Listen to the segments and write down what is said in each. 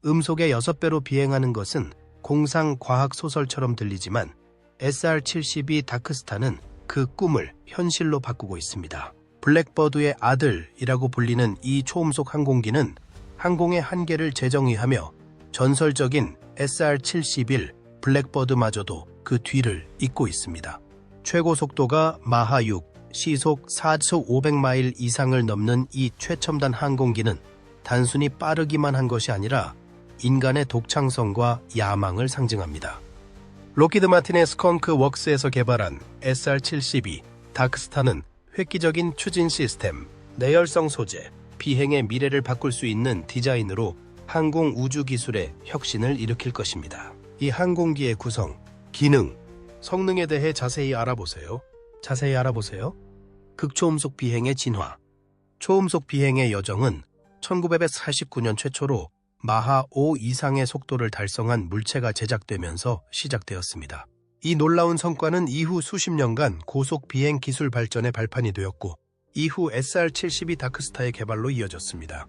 음속의 6배로 비행하는 것은 공상 과학 소설처럼 들리지만 SR-72 다크스타는 그 꿈을 현실로 바꾸고 있습니다. 블랙버드의 아들이라고 불리는 이 초음속 항공기는 항공의 한계를 재정의하며 전설적인 SR-71 블랙버드마저도 그 뒤를 잇고 있습니다. 최고 속도가 마하 6, 시속 4초 500마일 이상을 넘는 이 최첨단 항공기는 단순히 빠르기만 한 것이 아니라 인간의 독창성과 야망을 상징합니다. 록히드 마틴의 스컹크 웍스에서 개발한 SR-72 다크스타는 획기적인 추진 시스템, 내열성 소재, 비행의 미래를 바꿀 수 있는 디자인으로 항공 우주 기술의 혁신을 일으킬 것입니다. 이 항공기의 구성, 기능, 성능에 대해 자세히 알아보세요. 극초음속 비행의 진화. 초음속 비행의 여정은 1949년 최초로 마하 5 이상의 속도를 달성한 물체가 제작되면서 시작되었습니다. 이 놀라운 성과는 이후 수십 년간 고속 비행 기술 발전의 발판이 되었고, 이후 SR-72 다크스타의 개발로 이어졌습니다.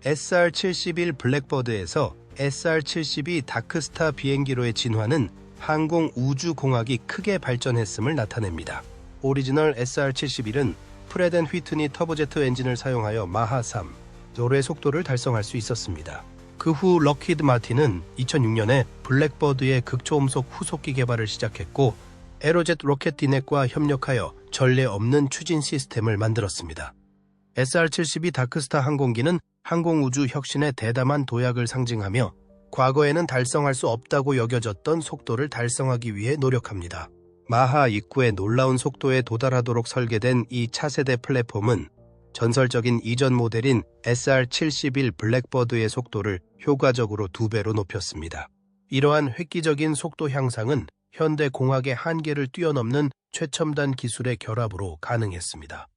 SR-71 블랙버드에서 SR-72 다크스타 비행기로의 진화는 항공 우주공학이 크게 발전했음을 나타냅니다. 오리지널 SR-71은 프렛 앤 휘트니 터보제트 엔진을 사용하여 마하 3 조로의 속도를 달성할 수 있었습니다. 그 후 럭히드 마틴은 2006년에 블랙버드의 극초음속 후속기 개발을 시작했고, 에로젯 로켓 디넷과 협력하여 전례 없는 추진 시스템을 만들었습니다. SR-72 다크스타 항공기는 항공우주 혁신의 대담한 도약을 상징하며 과거에는 달성할 수 없다고 여겨졌던 속도를 달성하기 위해 노력합니다. 마하 입구의 놀라운 속도에 도달하도록 설계된 이 차세대 플랫폼은 전설적인 이전 모델인 SR-71 블랙버드의 속도를 효과적으로 2배로 높였습니다. 이러한 획기적인 속도 향상은 현대 공학의 한계를 뛰어넘는 최첨단 기술의 결합으로 가능했습니다.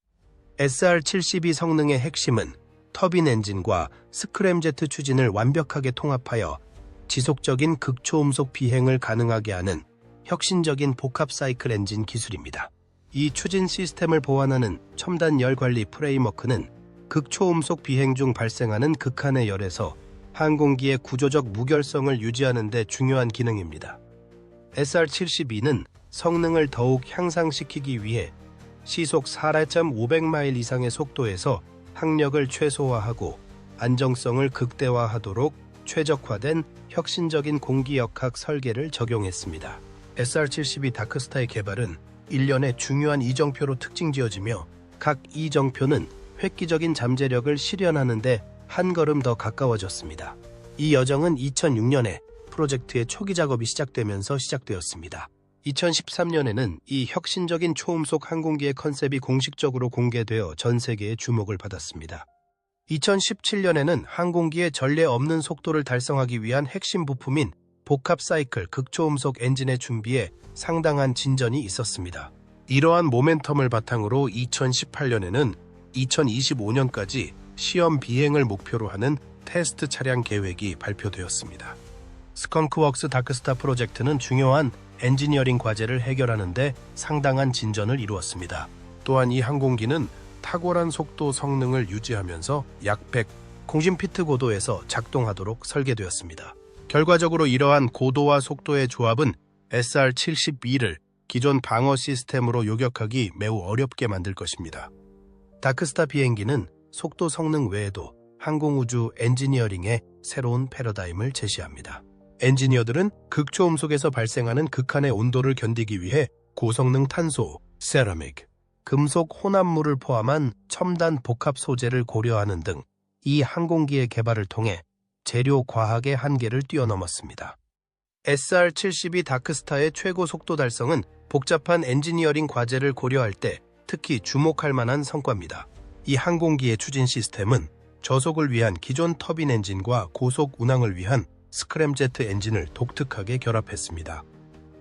SR-72 성능의 핵심은 터빈 엔진과 스크램제트 추진을 완벽하게 통합하여 지속적인 극초음속 비행을 가능하게 하는 혁신적인 복합 사이클 엔진 기술입니다. 이 추진 시스템을 보완하는 첨단 열 관리 프레임워크는 극초음속 비행 중 발생하는 극한의 열에서 항공기의 구조적 무결성을 유지하는 데 중요한 기능입니다. SR-72는 성능을 더욱 향상시키기 위해 시속 4.500마일 이상의 속도에서 항력을 최소화하고 안정성을 극대화하도록 최적화된 혁신적인 공기역학 설계를 적용했습니다. SR-72 다크스타의 개발은 일련의 중요한 이정표로 특징지어지며 각 이정표는 획기적인 잠재력을 실현하는 데 한 걸음 더 가까워졌습니다. 이 여정은 2006년에 프로젝트의 초기 작업이 시작되면서 시작되었습니다. 2013년에는 이 혁신적인 초음속 항공기의 컨셉이 공식적으로 공개되어 전 세계의 주목을 받았습니다. 2017년에는 항공기의 전례 없는 속도를 달성하기 위한 핵심 부품인 복합 사이클 극초음속 엔진의 준비에 상당한 진전이 있었습니다. 이러한 모멘텀을 바탕으로 2018년에는 2025년까지 시험 비행을 목표로 하는 테스트 차량 계획이 발표되었습니다. 스컹크웍스 다크스타 프로젝트는 중요한 엔지니어링 과제를 해결하는 데 상당한 진전을 이루었습니다. 또한 이 항공기는 탁월한 속도 성능을 유지하면서 약 100 공신피트 고도에서 작동하도록 설계되었습니다. 결과적으로 이러한 고도와 속도의 조합은 SR-72를 기존 방어 시스템으로 요격하기 매우 어렵게 만들 것입니다. 다크스타 비행기는 속도 성능 외에도 항공우주 엔지니어링의 새로운 패러다임을 제시합니다. 엔지니어들은 극초음속에서 발생하는 극한의 온도를 견디기 위해 고성능 탄소, 세라믹, 금속 혼합물을 포함한 첨단 복합 소재를 고려하는 등 이 항공기의 개발을 통해 재료 과학의 한계를 뛰어넘었습니다. SR-72 다크스타의 최고 속도 달성은 복잡한 엔지니어링 과제를 고려할 때 특히 주목할 만한 성과입니다. 이 항공기의 추진 시스템은 저속을 위한 기존 터빈 엔진과 고속 운항을 위한 스크램제트 엔진을 독특하게 결합했습니다.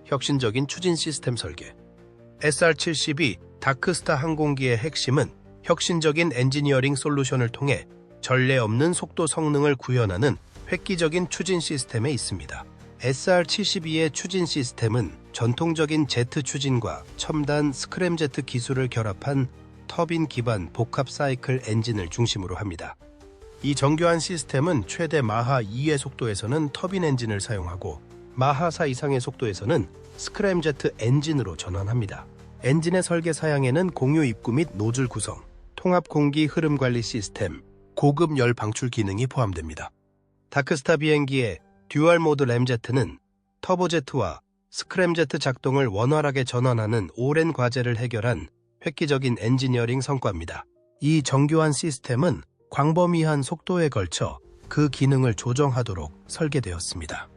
혁신적인 추진 시스템 설계. SR-72 다크스타 항공기의 핵심은 혁신적인 엔지니어링 솔루션을 통해 전례 없는 속도 성능을 구현하는 획기적인 추진 시스템에 있습니다. SR-72의 추진 시스템은 전통적인 제트 추진과 첨단 스크램제트 기술을 결합한 터빈 기반 복합 사이클 엔진을 중심으로 합니다. 이 정교한 시스템은 최대 마하 2의 속도에서는 터빈 엔진을 사용하고 마하 4 이상의 속도에서는 스크램제트 엔진으로 전환합니다. 엔진의 설계 사양에는 공유 입구 및 노즐 구성, 통합 공기 흐름 관리 시스템, 고급 열 방출 기능이 포함됩니다. 다크스타 비행기의 듀얼 모드 램제트는 터보제트와 스크램제트 작동을 원활하게 전환하는 오랜 과제를 해결한 획기적인 엔지니어링 성과입니다. 이 정교한 시스템은 광범위한 속도에 걸쳐 그 기능을 조정하도록 설계되었습니다.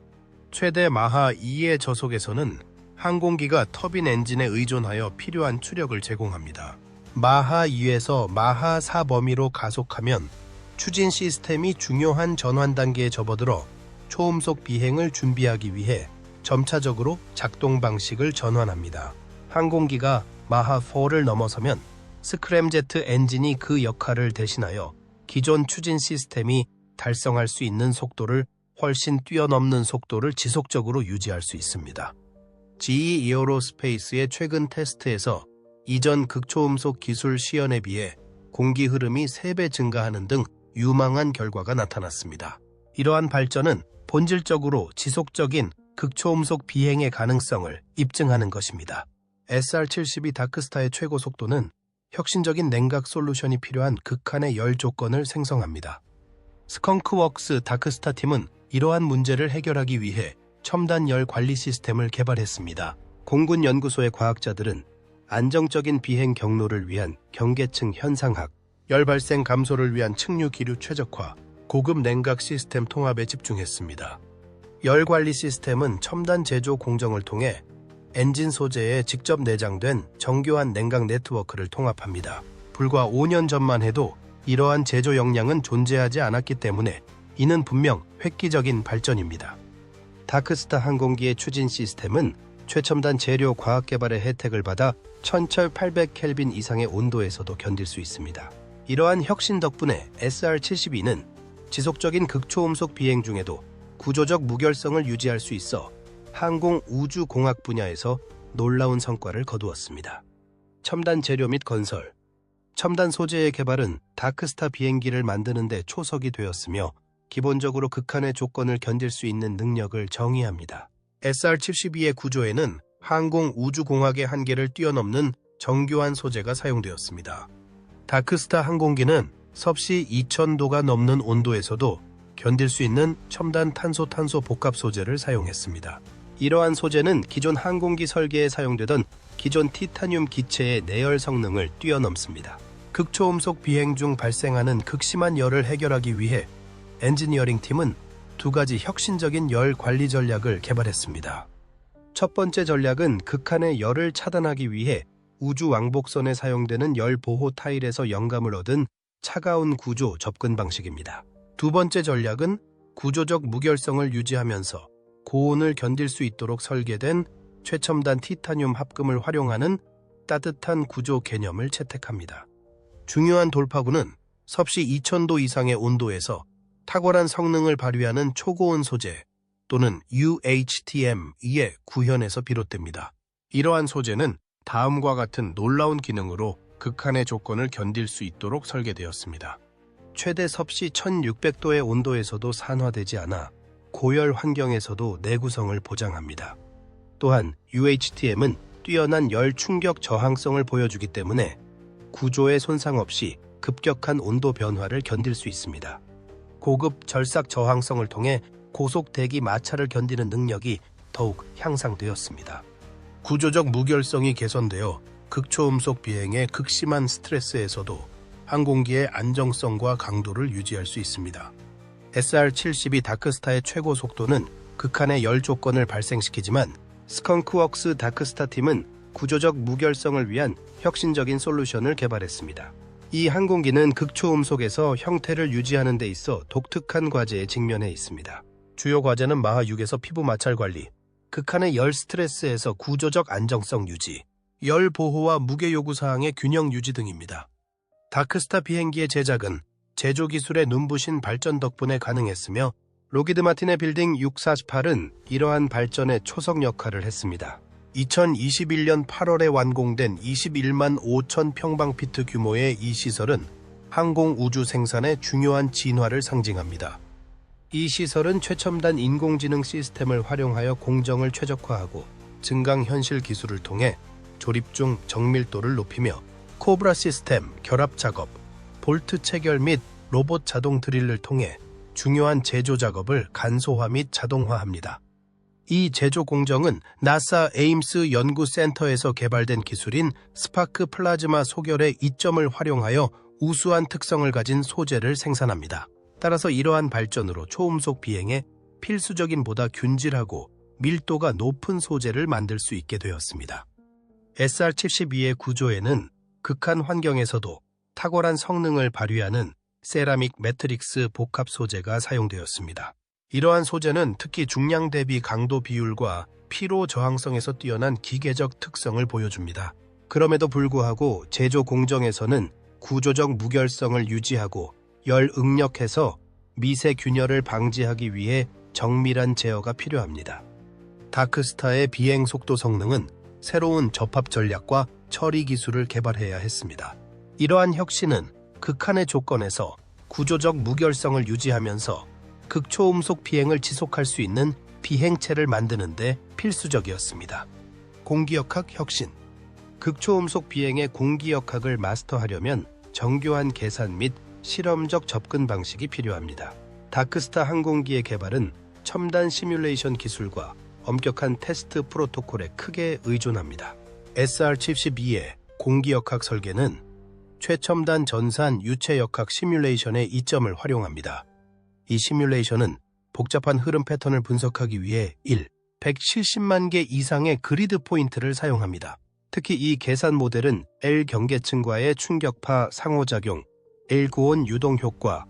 최대 마하 2의 저속에서는 항공기가 터빈 엔진에 의존하여 필요한 추력을 제공합니다. 마하 2에서 마하 4 범위로 가속하면 추진 시스템이 중요한 전환 단계에 접어들어 초음속 비행을 준비하기 위해 점차적으로 작동 방식을 전환합니다. 항공기가 마하 4를 넘어서면 스크램제트 엔진이 그 역할을 대신하여 기존 추진 시스템이 달성할 수 있는 속도를 훨씬 뛰어넘는 속도를 지속적으로 유지할 수 있습니다. GE 에어로스페이스의 최근 테스트에서 이전 극초음속 기술 시연에 비해 공기 흐름이 3배 증가하는 등 유망한 결과가 나타났습니다. 이러한 발전은 본질적으로 지속적인 극초음속 비행의 가능성을 입증하는 것입니다. SR-72 다크스타의 최고 속도는 혁신적인 냉각 솔루션이 필요한 극한의 열 조건을 생성합니다. 스컹크웍스 다크스타 팀은 이러한 문제를 해결하기 위해 첨단 열 관리 시스템을 개발했습니다. 공군 연구소의 과학자들은 안정적인 비행 경로를 위한 경계층 현상학, 열 발생 감소를 위한 측류 기류 최적화, 고급 냉각 시스템 통합에 집중했습니다. 열 관리 시스템은 첨단 제조 공정을 통해 엔진 소재에 직접 내장된 정교한 냉각 네트워크를 통합합니다. 불과 5년 전만 해도 이러한 제조 역량은 존재하지 않았기 때문에 이는 분명 획기적인 발전입니다. 다크스타 항공기의 추진 시스템은 최첨단 재료 과학 개발의 혜택을 받아 1800켈빈 이상의 온도에서도 견딜 수 있습니다. 이러한 혁신 덕분에 SR-72는 지속적인 극초음속 비행 중에도 구조적 무결성을 유지할 수 있어 항공 우주 공학 분야에서 놀라운 성과를 거두었습니다. 첨단 재료 및 건설, 첨단 소재의 개발은 다크스타 비행기를 만드는 데 초석이 되었으며 기본적으로 극한의 조건을 견딜 수 있는 능력을 정의합니다. SR-72의 구조에는 항공 우주 공학의 한계를 뛰어넘는 정교한 소재가 사용되었습니다. 다크스타 항공기는 섭씨 2000도가 넘는 온도에서도 견딜 수 있는 첨단 탄소 복합 소재를 사용했습니다. 이러한 소재는 기존 항공기 설계에 사용되던 기존 티타늄 기체의 내열 성능을 뛰어넘습니다. 극초음속 비행 중 발생하는 극심한 열을 해결하기 위해 엔지니어링 팀은 2가지 혁신적인 열 관리 전략을 개발했습니다. 첫 번째 전략은 극한의 열을 차단하기 위해 우주 왕복선에 사용되는 열 보호 타일에서 영감을 얻은 차가운 구조 접근 방식입니다. 두 번째 전략은 구조적 무결성을 유지하면서 고온을 견딜 수 있도록 설계된 최첨단 티타늄 합금을 활용하는 따뜻한 구조 개념을 채택합니다. 중요한 돌파구는 섭씨 2000도 이상의 온도에서 탁월한 성능을 발휘하는 초고온 소재 또는 UHTM의 구현에서 비롯됩니다. 이러한 소재는 다음과 같은 놀라운 기능으로 극한의 조건을 견딜 수 있도록 설계되었습니다. 최대 섭씨 1600도의 온도에서도 산화되지 않아 고열 환경에서도 내구성을 보장합니다. 또한 UHTM은 뛰어난 열 충격 저항성을 보여주기 때문에 구조의 손상 없이 급격한 온도 변화를 견딜 수 있습니다. 고급 절삭 저항성을 통해 고속 대기 마찰을 견디는 능력이 더욱 향상되었습니다. 구조적 무결성이 개선되어 극초음속 비행의 극심한 스트레스에서도 항공기의 안정성과 강도를 유지할 수 있습니다. SR-72 다크스타의 최고 속도는 극한의 열 조건을 발생시키지만 스컹크웍스 다크스타 팀은 구조적 무결성을 위한 혁신적인 솔루션을 개발했습니다. 이 항공기는 극초음속에서 형태를 유지하는 데 있어 독특한 과제에 직면해 있습니다. 주요 과제는 마하 6에서 피부 마찰 관리, 극한의 열 스트레스에서 구조적 안정성 유지, 열 보호와 무게 요구 사항의 균형 유지 등입니다. 다크스타 비행기의 제작은 제조 기술의 눈부신 발전 덕분에 가능했으며 로키드 마틴의 빌딩 648은 이러한 발전의 초석 역할을 했습니다. 2021년 8월에 완공된 21만 5천 평방피트 규모의 이 시설은 항공 우주 생산의 중요한 진화를 상징합니다. 이 시설은 최첨단 인공지능 시스템을 활용하여 공정을 최적화하고 증강현실 기술을 통해 조립 중 정밀도를 높이며 코브라 시스템, 결합 작업, 볼트 체결 및 로봇 자동 드릴을 통해 중요한 제조 작업을 간소화 및 자동화합니다. 이 제조 공정은 나사 에임스 연구센터에서 개발된 기술인 스파크 플라즈마 소결의 이점을 활용하여 우수한 특성을 가진 소재를 생산합니다. 따라서 이러한 발전으로 초음속 비행에 필수적인 보다 균질하고 밀도가 높은 소재를 만들 수 있게 되었습니다. SR-72의 구조에는 극한 환경에서도 탁월한 성능을 발휘하는 세라믹 매트릭스 복합 소재가 사용되었습니다. 이러한 소재는 특히 중량 대비 강도 비율과 피로 저항성에서 뛰어난 기계적 특성을 보여줍니다. 그럼에도 불구하고 제조 공정에서는 구조적 무결성을 유지하고 열 응력해서 미세 균열을 방지하기 위해 정밀한 제어가 필요합니다. 다크스타의 비행 속도 성능은 새로운 접합 전략과 처리 기술을 개발해야 했습니다. 이러한 혁신은 극한의 조건에서 구조적 무결성을 유지하면서 극초음속 비행을 지속할 수 있는 비행체를 만드는 데 필수적이었습니다. 공기역학 혁신. 극초음속 비행의 공기역학을 마스터하려면 정교한 계산 및 실험적 접근 방식이 필요합니다. 다크스타 항공기의 개발은 첨단 시뮬레이션 기술과 엄격한 테스트 프로토콜에 크게 의존합니다. SR-72의 공기역학 설계는 최첨단 전산 유체역학 시뮬레이션의 이점을 활용합니다. 이 시뮬레이션은 복잡한 흐름 패턴을 분석하기 위해 170만 개 이상의 그리드 포인트를 사용합니다. 특히 이 계산 모델은 L 경계층과의 충격파 상호작용, L 고온 유동 효과,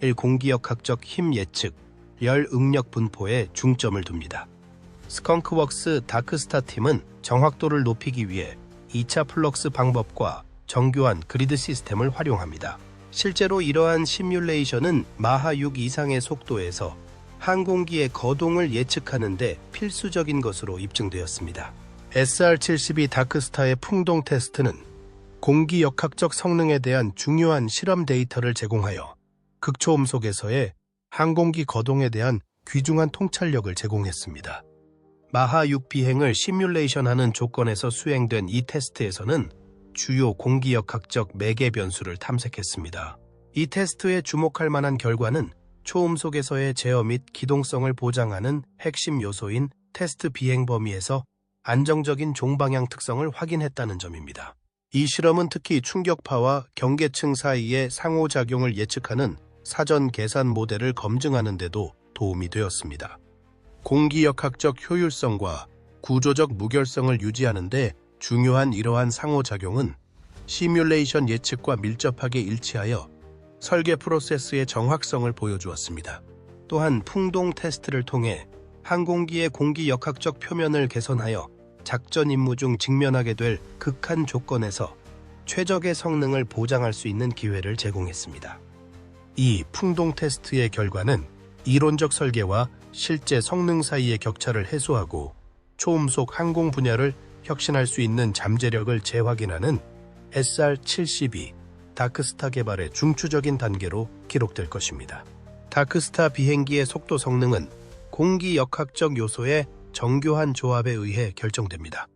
L 공기역학적 힘 예측, 열 응력 분포에 중점을 둡니다. 스컹크웍스 다크스타 팀은 정확도를 높이기 위해 2차 플럭스 방법과 정교한 그리드 시스템을 활용합니다. 실제로 이러한 시뮬레이션은 마하 6 이상의 속도에서 항공기의 거동을 예측하는 데 필수적인 것으로 입증되었습니다. SR-72 다크스타의 풍동 테스트는 공기역학적 성능에 대한 중요한 실험 데이터를 제공하여 극초음속에서의 항공기 거동에 대한 귀중한 통찰력을 제공했습니다. 마하 6 비행을 시뮬레이션하는 조건에서 수행된 이 테스트에서는 주요 공기역학적 매개 변수를 탐색했습니다. 이 테스트에 주목할 만한 결과는 초음속에서의 제어 및 기동성을 보장하는 핵심 요소인 테스트 비행 범위에서 안정적인 종방향 특성을 확인했다는 점입니다. 이 실험은 특히 충격파와 경계층 사이의 상호작용을 예측하는 사전 계산 모델을 검증하는 데도 도움이 되었습니다. 공기역학적 효율성과 구조적 무결성을 유지하는 데 중요한 이러한 상호작용은 시뮬레이션 예측과 밀접하게 일치하여 설계 프로세스의 정확성을 보여주었습니다. 또한 풍동 테스트를 통해 항공기의 공기역학적 표면을 개선하여 작전 임무 중 직면하게 될 극한 조건에서 최적의 성능을 보장할 수 있는 기회를 제공했습니다. 이 풍동 테스트의 결과는 이론적 설계와 실제 성능 사이의 격차를 해소하고 초음속 항공 분야를 혁신할 수 있는 잠재력을 재확인하는 SR-72 다크스타 개발의 중추적인 단계로 기록될 것입니다. 다크스타 비행기의 속도 성능은 공기역학적 요소의 정교한 조합에 의해 결정됩니다.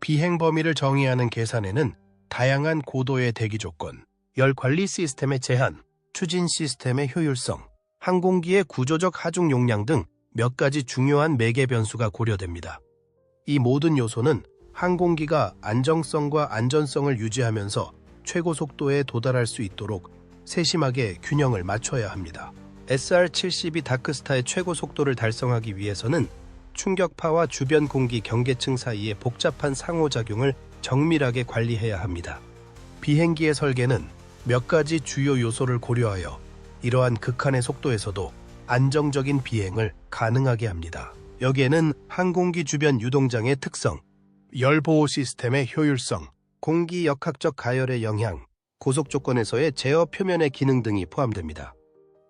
비행 범위를 정의하는 계산에는 다양한 고도의 대기 조건, 열 관리 시스템의 제한, 추진 시스템의 효율성, 항공기의 구조적 하중 용량 등 몇 가지 중요한 매개 변수가 고려됩니다. 이 모든 요소는 항공기가 안정성과 안전성을 유지하면서 최고 속도에 도달할 수 있도록 세심하게 균형을 맞춰야 합니다. SR-72 다크스타의 최고 속도를 달성하기 위해서는 충격파와 주변 공기 경계층 사이의 복잡한 상호작용을 정밀하게 관리해야 합니다. 비행기의 설계는 몇 가지 주요 요소를 고려하여 이러한 극한의 속도에서도 안정적인 비행을 가능하게 합니다. 여기에는 항공기 주변 유동장의 특성, 열보호 시스템의 효율성, 공기역학적 가열의 영향, 고속 조건에서의 제어 표면의 기능 등이 포함됩니다.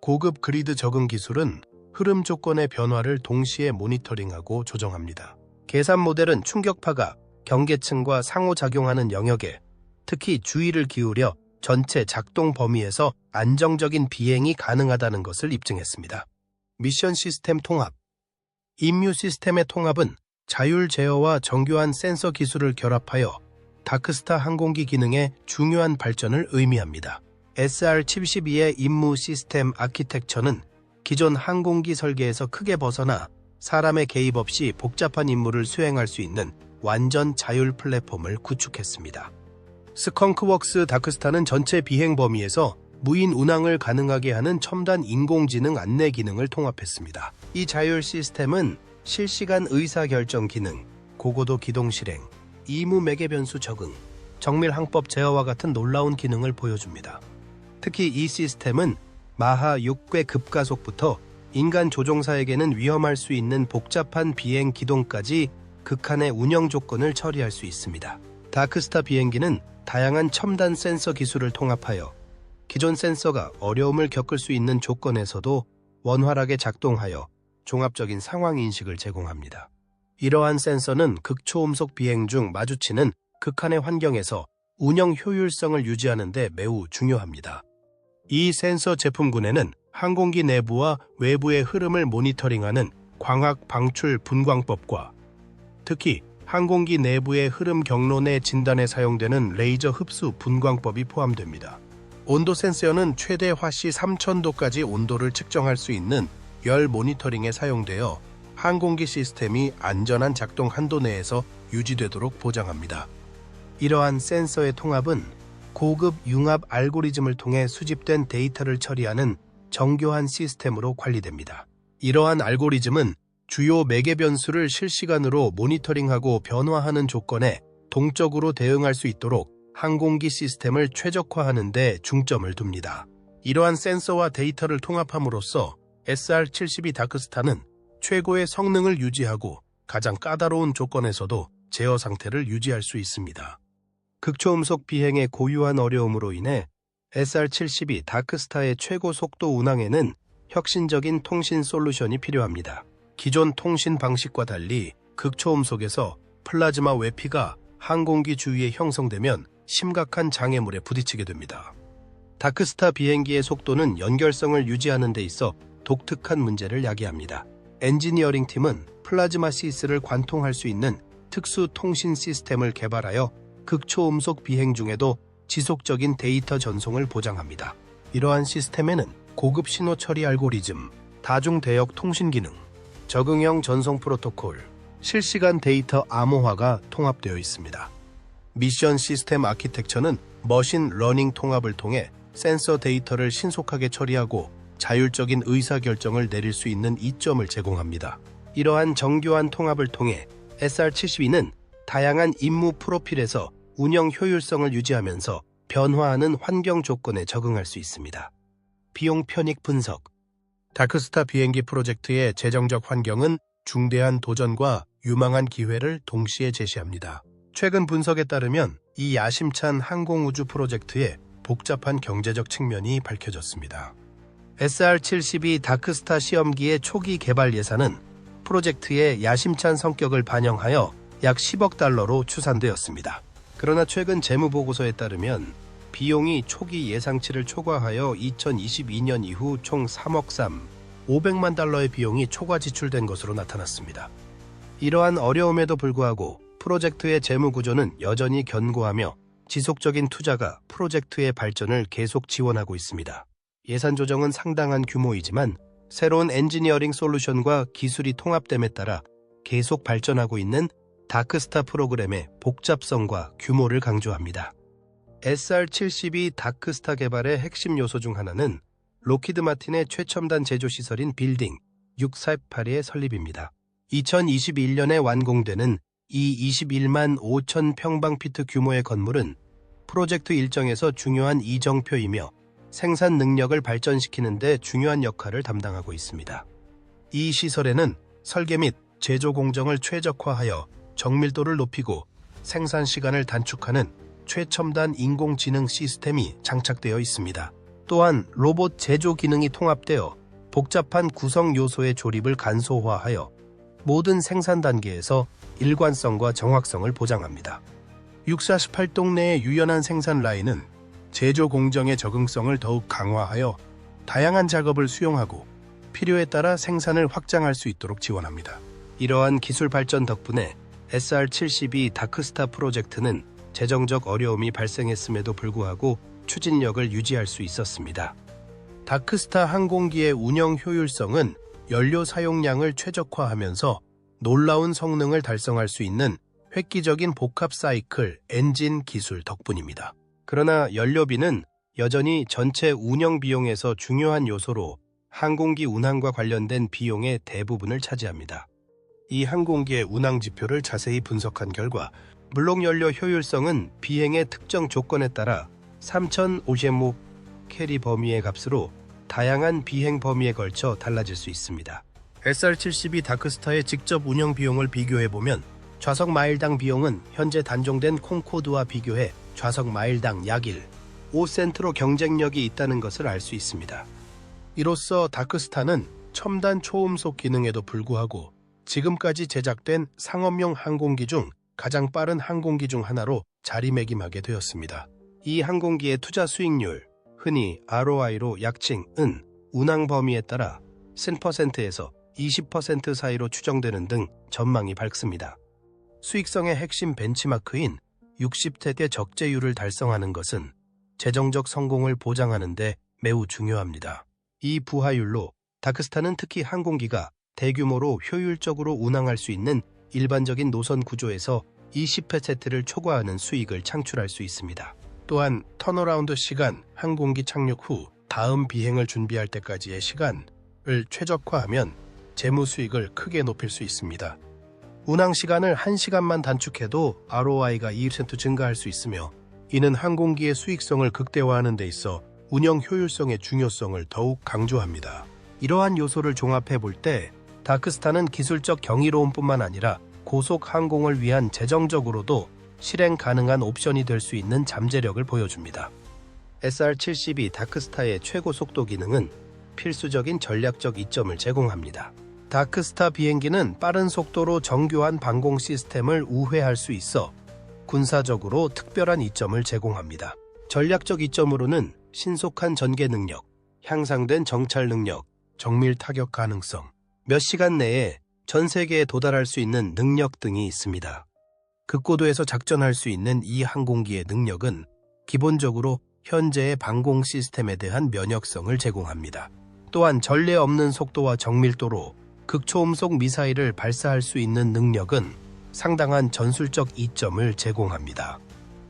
고급 그리드 적응 기술은 흐름 조건의 변화를 동시에 모니터링하고 조정합니다. 계산 모델은 충격파가 경계층과 상호작용하는 영역에 특히 주의를 기울여 전체 작동 범위에서 안정적인 비행이 가능하다는 것을 입증했습니다. 미션 시스템 통합. 임무 시스템의 통합은 자율 제어와 정교한 센서 기술을 결합하여 다크스타 항공기 기능의 중요한 발전을 의미합니다. SR-72의 임무 시스템 아키텍처는 기존 항공기 설계에서 크게 벗어나 사람의 개입 없이 복잡한 임무를 수행할 수 있는 완전 자율 플랫폼을 구축했습니다. 스컹크웍스 다크스타는 전체 비행 범위에서 무인 운항을 가능하게 하는 첨단 인공지능 안내 기능을 통합했습니다. 이 자율 시스템은 실시간 의사결정 기능, 고고도 기동 실행, 이무 매개 변수 적응, 정밀 항법 제어와 같은 놀라운 기능을 보여줍니다. 특히 이 시스템은 마하 6궤 급가속부터 인간 조종사에게는 위험할 수 있는 복잡한 비행 기동까지 극한의 운영 조건을 처리할 수 있습니다. 다크스타 비행기는 다양한 첨단 센서 기술을 통합하여 기존 센서가 어려움을 겪을 수 있는 조건에서도 원활하게 작동하여 종합적인 상황 인식을 제공합니다. 이러한 센서는 극초음속 비행 중 마주치는 극한의 환경에서 운영 효율성을 유지하는 데 매우 중요합니다. 이 센서 제품군에는 항공기 내부와 외부의 흐름을 모니터링하는 광학 방출 분광법과 특히 항공기 내부의 흐름 경로내 진단에 사용되는 레이저 흡수 분광법이 포함됩니다. 온도 센서는 최대 화씨 3000도까지 온도를 측정할 수 있는 열 모니터링에 사용되어 항공기 시스템이 안전한 작동 한도 내에서 유지되도록 보장합니다. 이러한 센서의 통합은 고급 융합 알고리즘을 통해 수집된 데이터를 처리하는 정교한 시스템으로 관리됩니다. 이러한 알고리즘은 주요 매개 변수를 실시간으로 모니터링하고 변화하는 조건에 동적으로 대응할 수 있도록 항공기 시스템을 최적화하는 데 중점을 둡니다. 이러한 센서와 데이터를 통합함으로써 SR-72 다크스타는 최고의 성능을 유지하고 가장 까다로운 조건에서도 제어 상태를 유지할 수 있습니다. 극초음속 비행의 고유한 어려움으로 인해 SR-72 다크스타의 최고 속도 운항에는 혁신적인 통신 솔루션이 필요합니다. 기존 통신 방식과 달리 극초음속에서 플라즈마 외피가 항공기 주위에 형성되면 심각한 장애물에 부딪히게 됩니다. 다크스타 비행기의 속도는 연결성을 유지하는 데 있어 독특한 문제를 야기합니다. 엔지니어링 팀은 플라즈마 시스를 관통할 수 있는 특수 통신 시스템을 개발하여 극초음속 비행 중에도 지속적인 데이터 전송을 보장합니다. 이러한 시스템에는 고급 신호 처리 알고리즘, 다중 대역 통신 기능, 적응형 전송 프로토콜, 실시간 데이터 암호화가 통합되어 있습니다. 미션 시스템 아키텍처는 머신 러닝 통합을 통해 센서 데이터를 신속하게 처리하고 자율적인 의사결정을 내릴 수 있는 이점을 제공합니다. 이러한 정교한 통합을 통해 SR-72는 다양한 임무 프로필에서 운영 효율성을 유지하면서 변화하는 환경 조건에 적응할 수 있습니다. 비용 편익 분석. 다크스타 비행기 프로젝트의 재정적 환경은 중대한 도전과 유망한 기회를 동시에 제시합니다. 최근 분석에 따르면 이 야심찬 항공우주 프로젝트의 복잡한 경제적 측면이 밝혀졌습니다. SR-72 다크스타 시험기의 초기 개발 예산은 프로젝트의 야심찬 성격을 반영하여 약 10억 달러로 추산되었습니다. 그러나 최근 재무보고서에 따르면 비용이 초기 예상치를 초과하여 2022년 이후 총 3억 500만 달러의 비용이 초과 지출된 것으로 나타났습니다. 이러한 어려움에도 불구하고 프로젝트의 재무 구조는 여전히 견고하며 지속적인 투자가 프로젝트의 발전을 계속 지원하고 있습니다. 예산 조정은 상당한 규모이지만 새로운 엔지니어링 솔루션과 기술이 통합됨에 따라 계속 발전하고 있는 다크스타 프로그램의 복잡성과 규모를 강조합니다. SR-72 다크스타 개발의 핵심 요소 중 하나는 록히드 마틴의 최첨단 제조 시설인 빌딩 648의 설립입니다. 2021년에 완공되는 이 21만 5천 평방피트 규모의 건물은 프로젝트 일정에서 중요한 이정표이며 생산 능력을 발전시키는 데 중요한 역할을 담당하고 있습니다. 이 시설에는 설계 및 제조 공정을 최적화하여 정밀도를 높이고 생산 시간을 단축하는 최첨단 인공지능 시스템이 장착되어 있습니다. 또한 로봇 제조 기능이 통합되어 복잡한 구성 요소의 조립을 간소화하여 모든 생산 단계에서 일관성과 정확성을 보장합니다. 648동 내의 유연한 생산 라인은 제조 공정의 적응성을 더욱 강화하여 다양한 작업을 수용하고 필요에 따라 생산을 확장할 수 있도록 지원합니다. 이러한 기술 발전 덕분에 SR-72 다크스타 프로젝트는 재정적 어려움이 발생했음에도 불구하고 추진력을 유지할 수 있었습니다. 다크스타 항공기의 운영 효율성은 연료 사용량을 최적화하면서 놀라운 성능을 달성할 수 있는 획기적인 복합 사이클 엔진 기술 덕분입니다. 그러나 연료비는 여전히 전체 운영 비용에서 중요한 요소로 항공기 운항과 관련된 비용의 대부분을 차지합니다. 이 항공기의 운항 지표를 자세히 분석한 결과 물록 연료 효율성은 비행의 특정 조건에 따라 3,050모 캐리 범위의 값으로 다양한 비행 범위에 걸쳐 달라질 수 있습니다. SR-72 다크스타의 직접 운영 비용을 비교해보면 좌석 마일당 비용은 현재 단종된 콩코드와 비교해 좌석 마일당 약 5센트로 경쟁력이 있다는 것을 알 수 있습니다. 이로써 다크스타는 첨단 초음속 기능에도 불구하고 지금까지 제작된 상업용 항공기 중 가장 빠른 항공기 중 하나로 자리매김하게 되었습니다. 이 항공기의 투자 수익률, 흔히 ROI로 약칭은 운항 범위에 따라 10%에서 20% 사이로 추정되는 등 전망이 밝습니다. 수익성의 핵심 벤치마크인 60세대 적재율을 달성하는 것은 재정적 성공을 보장하는 데 매우 중요합니다. 이 부하율로 다크스타는 특히 항공기가 대규모로 효율적으로 운항할 수 있는 일반적인 노선 구조에서 20%를 초과하는 수익을 창출할 수 있습니다. 또한 턴어라운드 시간, 항공기 착륙 후 다음 비행을 준비할 때까지의 시간을 최적화하면 재무 수익을 크게 높일 수 있습니다. 운항 시간을 1시간만 단축해도 ROI가 2% 증가할 수 있으며 이는 항공기의 수익성을 극대화하는 데 있어 운영 효율성의 중요성을 더욱 강조합니다. 이러한 요소를 종합해 볼 때 다크스타는 기술적 경이로움뿐만 아니라 고속 항공을 위한 재정적으로도 실행 가능한 옵션이 될 수 있는 잠재력을 보여줍니다. SR-72 다크스타의 최고 속도 기능은 필수적인 전략적 이점을 제공합니다. 다크스타 비행기는 빠른 속도로 정교한 방공 시스템을 우회할 수 있어 군사적으로 특별한 이점을 제공합니다. 전략적 이점으로는 신속한 전개 능력, 향상된 정찰 능력, 정밀 타격 가능성, 몇 시간 내에 전 세계에 도달할 수 있는 능력 등이 있습니다. 극고도에서 작전할 수 있는 이 항공기의 능력은 기본적으로 현재의 방공 시스템에 대한 면역성을 제공합니다. 또한 전례 없는 속도와 정밀도로 극초음속 미사일을 발사할 수 있는 능력은 상당한 전술적 이점을 제공합니다.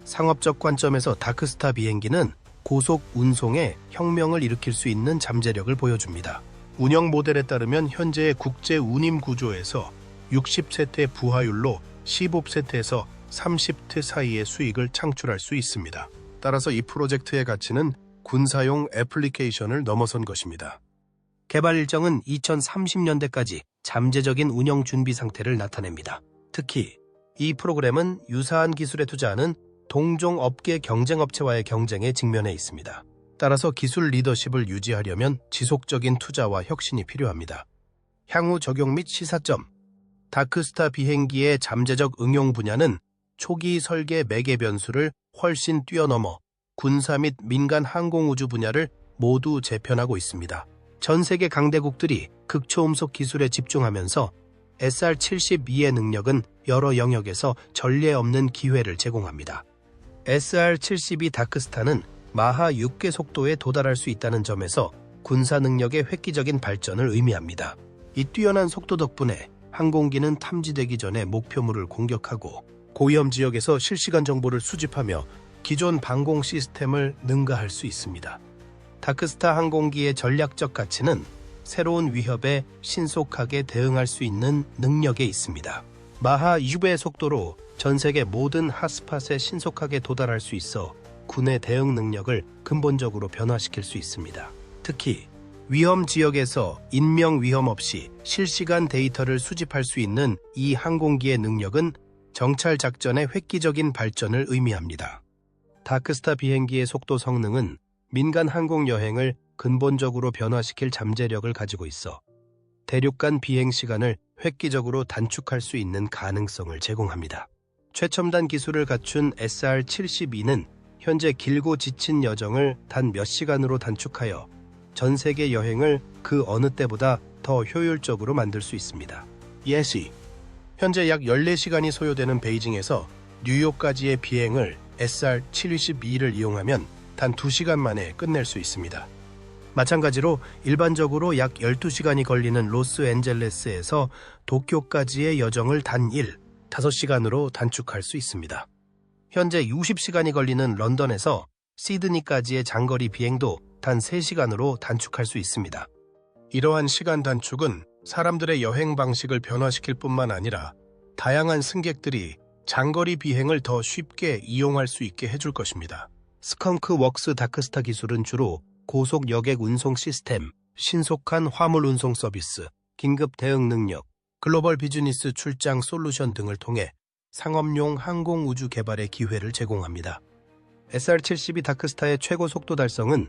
상업적 관점에서 다크스타 비행기는 고속 운송에 혁명을 일으킬 수 있는 잠재력을 보여줍니다. 운영 모델에 따르면 현재의 국제 운임 구조에서 60세트 부하율로 15세트에서 30트 사이의 수익을 창출할 수 있습니다. 따라서 이 프로젝트의 가치는 군사용 애플리케이션을 넘어선 것입니다. 개발 일정은 2030년대까지 잠재적인 운영 준비 상태를 나타냅니다. 특히 이 프로그램은 유사한 기술에 투자하는 동종 업계 경쟁업체와의 경쟁에 직면해 있습니다. 따라서 기술 리더십을 유지하려면 지속적인 투자와 혁신이 필요합니다. 향후 적용 및 시사점. 다크스타 비행기의 잠재적 응용 분야는 초기 설계 매개 변수를 훨씬 뛰어넘어 군사 및 민간 항공우주 분야를 모두 재편하고 있습니다. 전 세계 강대국들이 극초음속 기술에 집중하면서 SR-72의 능력은 여러 영역에서 전례 없는 기회를 제공합니다. SR-72 다크스타는 마하 6개 속도에 도달할 수 있다는 점에서 군사 능력의 획기적인 발전을 의미합니다. 이 뛰어난 속도 덕분에 항공기는 탐지되기 전에 목표물을 공격하고 고위험 지역에서 실시간 정보를 수집하며 기존 방공 시스템을 능가할 수 있습니다. 다크스타 항공기의 전략적 가치는 새로운 위협에 신속하게 대응할 수 있는 능력에 있습니다. 마하 6의 속도로 전 세계 모든 핫스팟에 신속하게 도달할 수 있어 군의 대응 능력을 근본적으로 변화시킬 수 있습니다. 특히 위험 지역에서 인명 위험 없이 실시간 데이터를 수집할 수 있는 이 항공기의 능력은 정찰 작전의 획기적인 발전을 의미합니다. 다크스타 비행기의 속도 성능은 민간 항공 여행을 근본적으로 변화시킬 잠재력을 가지고 있어 대륙간 비행 시간을 획기적으로 단축할 수 있는 가능성을 제공합니다. 최첨단 기술을 갖춘 SR-72는 현재 길고 지친 여정을 단 몇 시간으로 단축하여 전 세계 여행을 그 어느 때보다 더 효율적으로 만들 수 있습니다. 예시, 현재 약 14시간이 소요되는 베이징에서 뉴욕까지의 비행을 SR-722를 이용하면 단 2시간 만에 끝낼 수 있습니다. 마찬가지로 일반적으로 약 12시간이 걸리는 로스앤젤레스에서 도쿄까지의 여정을 단 5시간으로 단축할 수 있습니다. 현재 60시간이 걸리는 런던에서 시드니까지의 장거리 비행도 단 3시간으로 단축할 수 있습니다. 이러한 시간 단축은 사람들의 여행 방식을 변화시킬 뿐만 아니라 다양한 승객들이 장거리 비행을 더 쉽게 이용할 수 있게 해줄 것입니다. 스컹크 웍스 다크스타 기술은 주로 고속 여객 운송 시스템, 신속한 화물 운송 서비스, 긴급 대응 능력, 글로벌 비즈니스 출장 솔루션 등을 통해 상업용 항공 우주 개발의 기회를 제공합니다. SR-722 다크스타의 최고 속도 달성은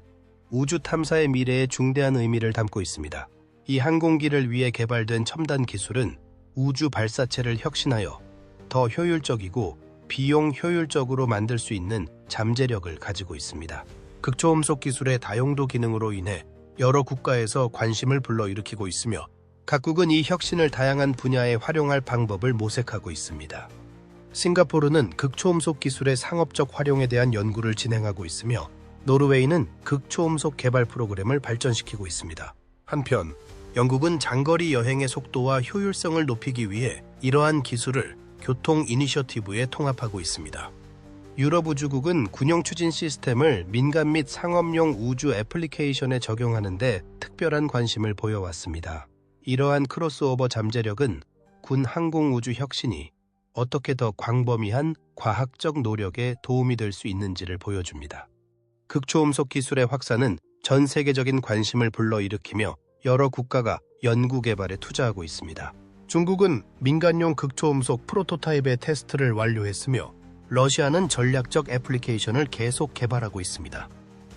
우주 탐사의 미래에 중대한 의미를 담고 있습니다. 이 항공기를 위해 개발된 첨단 기술은 우주 발사체를 혁신하여 더 효율적이고 비용 효율적으로 만들 수 있는 잠재력을 가지고 있습니다. 극초음속 기술의 다용도 기능으로 인해 여러 국가에서 관심을 불러일으키고 있으며 각국은 이 혁신을 다양한 분야에 활용할 방법을 모색하고 있습니다. 싱가포르는 극초음속 기술의 상업적 활용에 대한 연구를 진행하고 있으며 노르웨이는 극초음속 개발 프로그램을 발전시키고 있습니다. 한편 영국은 장거리 여행의 속도와 효율성을 높이기 위해 이러한 기술을 교통 이니셔티브에 통합하고 있습니다. 유럽 우주국은 군용 추진 시스템을 민간 및 상업용 우주 애플리케이션에 적용하는 데 특별한 관심을 보여왔습니다. 이러한 크로스오버 잠재력은 군 항공 우주 혁신이 어떻게 더 광범위한 과학적 노력에 도움이 될 수 있는지를 보여줍니다. 극초음속 기술의 확산은 전 세계적인 관심을 불러일으키며 여러 국가가 연구 개발에 투자하고 있습니다. 중국은 민간용 극초음속 프로토타입의 테스트를 완료했으며 러시아는 전략적 애플리케이션을 계속 개발하고 있습니다.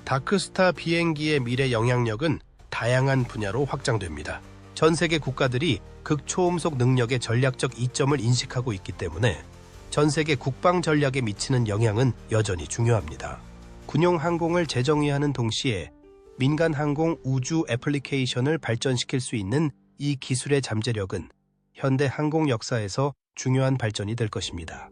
다크스타 비행기의 미래 영향력은 다양한 분야로 확장됩니다. 전 세계 국가들이 극초음속 능력의 전략적 이점을 인식하고 있기 때문에 전 세계 국방 전략에 미치는 영향은 여전히 중요합니다. 군용 항공을 재정의하는 동시에 민간 항공 우주 애플리케이션을 발전시킬 수 있는 이 기술의 잠재력은 현대 항공 역사에서 중요한 발전이 될 것입니다.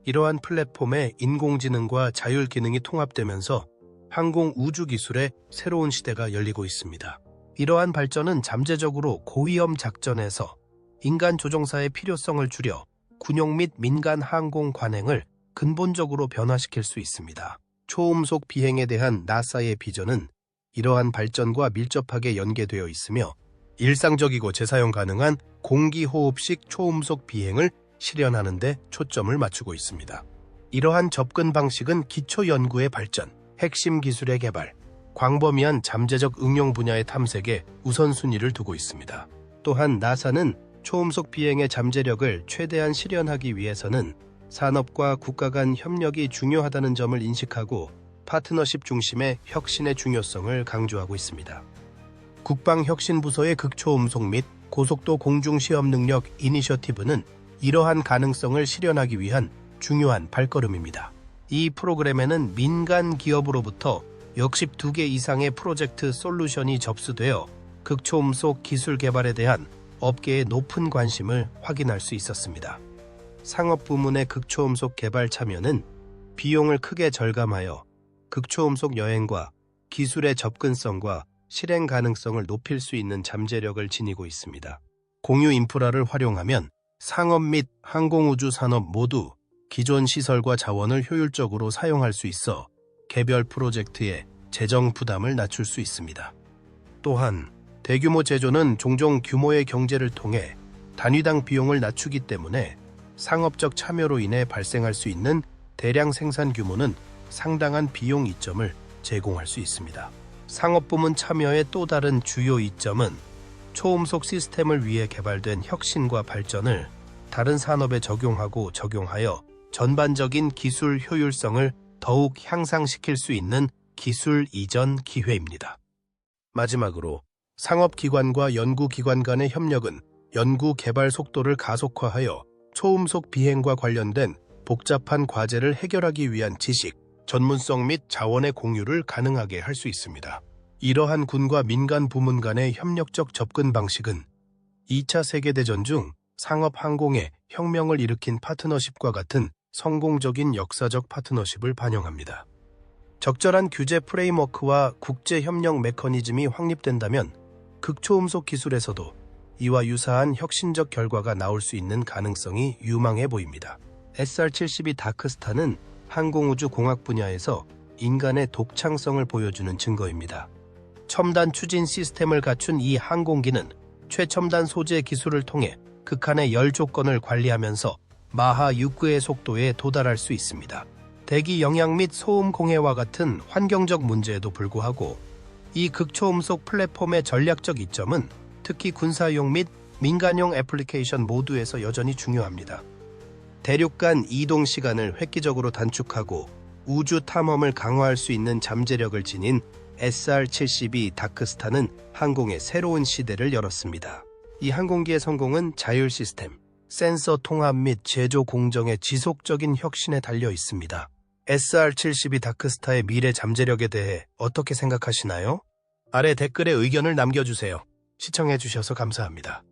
이러한 플랫폼에 인공지능과 자율 기능이 통합되면서 항공 우주 기술의 새로운 시대가 열리고 있습니다. 이러한 발전은 잠재적으로 고위험 작전에서 인간 조종사의 필요성을 줄여 군용 및 민간 항공 관행을 근본적으로 변화시킬 수 있습니다. 초음속 비행에 대한 나사의 비전은 이러한 발전과 밀접하게 연계되어 있으며 일상적이고 재사용 가능한 공기호흡식 초음속 비행을 실현하는 데 초점을 맞추고 있습니다. 이러한 접근 방식은 기초 연구의 발전, 핵심 기술의 개발, 광범위한 잠재적 응용 분야의 탐색에 우선순위를 두고 있습니다. 또한 나사는 초음속 비행의 잠재력을 최대한 실현하기 위해서는 산업과 국가 간 협력이 중요하다는 점을 인식하고 파트너십 중심의 혁신의 중요성을 강조하고 있습니다. 국방혁신부서의 극초음속 및 고속도 공중시험 능력 이니셔티브는 이러한 가능성을 실현하기 위한 중요한 발걸음입니다. 이 프로그램에는 민간 기업으로부터 62개 이상의 프로젝트 솔루션이 접수되어 극초음속 기술 개발에 대한 업계의 높은 관심을 확인할 수 있었습니다. 상업 부문의 극초음속 개발 참여는 비용을 크게 절감하여 극초음속 여행과 기술의 접근성과 실행 가능성을 높일 수 있는 잠재력을 지니고 있습니다. 공유 인프라를 활용하면 상업 및 항공우주 산업 모두 기존 시설과 자원을 효율적으로 사용할 수 있어 개별 프로젝트의 재정 부담을 낮출 수 있습니다. 또한 대규모 제조는 종종 규모의 경제를 통해 단위당 비용을 낮추기 때문에 상업적 참여로 인해 발생할 수 있는 대량 생산 규모는 상당한 비용 이점을 제공할 수 있습니다. 상업부문 참여의 또 다른 주요 이점은 초음속 시스템을 위해 개발된 혁신과 발전을 다른 산업에 적용하여 전반적인 기술 효율성을 더욱 향상시킬 수 있는 기술 이전 기회입니다. 마지막으로 상업기관과 연구기관 간의 협력은 연구 개발 속도를 가속화하여 초음속 비행과 관련된 복잡한 과제를 해결하기 위한 지식, 전문성 및 자원의 공유를 가능하게 할 수 있습니다. 이러한 군과 민간 부문 간의 협력적 접근 방식은 2차 세계대전 중 상업항공에 혁명을 일으킨 파트너십과 같은 성공적인 역사적 파트너십을 반영합니다. 적절한 규제 프레임워크와 국제협력 메커니즘이 확립된다면 극초음속 기술에서도 이와 유사한 혁신적 결과가 나올 수 있는 가능성이 유망해 보입니다. SR-72 다크스타는 항공우주 공학 분야에서 인간의 독창성을 보여주는 증거입니다. 첨단 추진 시스템을 갖춘 이 항공기는 최첨단 소재 기술을 통해 극한의 열 조건을 관리하면서 마하 6의 속도에 도달할 수 있습니다. 대기 영향 및 소음 공해와 같은 환경적 문제에도 불구하고 이 극초음속 플랫폼의 전략적 이점은 특히 군사용 및 민간용 애플리케이션 모두에서 여전히 중요합니다. 대륙 간 이동 시간을 획기적으로 단축하고 우주 탐험을 강화할 수 있는 잠재력을 지닌 SR-72 다크스타는 항공의 새로운 시대를 열었습니다. 이 항공기의 성공은 자율 시스템, 센서 통합 및 제조 공정의 지속적인 혁신에 달려 있습니다. SR-72 다크스타의 미래 잠재력에 대해 어떻게 생각하시나요? 아래 댓글에 의견을 남겨주세요. 시청해주셔서 감사합니다.